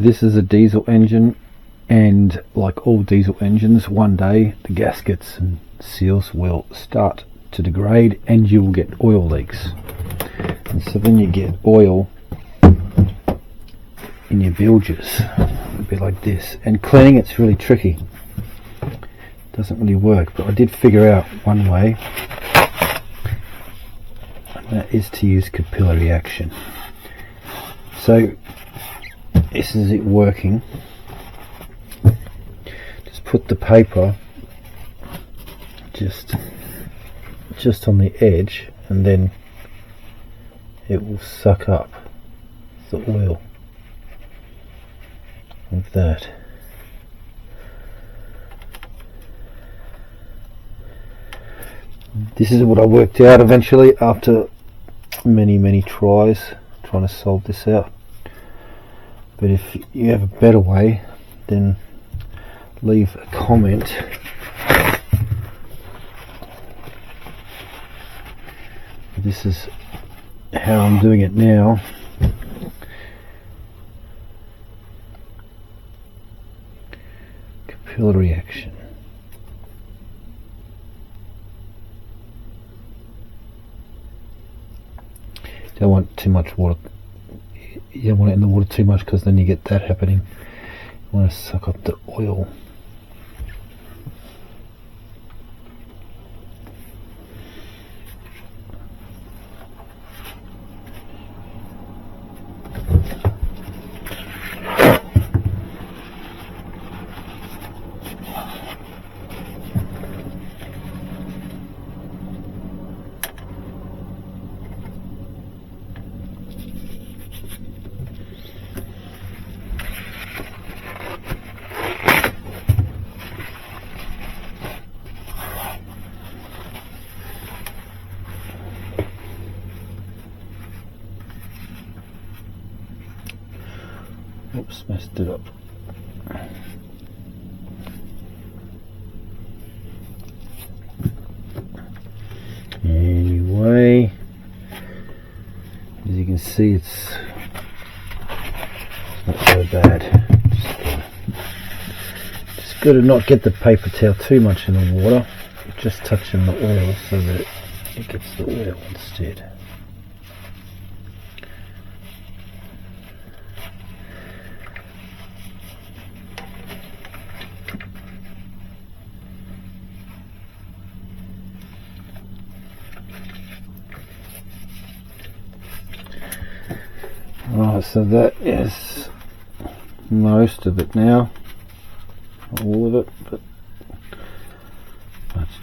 This is a diesel engine, and like all diesel engines, one day the gaskets and seals will start to degrade and you will get oil leaks. And so then you get oil in your bilges. It'll be like this, and cleaning it's really tricky. It doesn't really work, but I did figure out one way, and that is to use capillary action. So this is it working. Just put the paper just on the edge, and then it will suck up the oil like that. This is what I worked out eventually after many tries trying to solve this out. But if you have a better way, then leave a comment. This is how I'm doing it now. Capillary action. Don't want too much water. You don't want it in the water too much, because then you get that happening. You want to suck up the oil. Oops, messed it up. Anyway, as you can see, it's not so bad. Just got to not get the paper towel too much in the water, just touching the oil so that it gets the oil instead. Right, so that is most of it now. Not all of it, but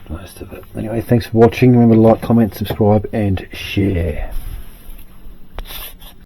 most of it. Anyway, thanks for watching. Remember to like, comment, subscribe and share.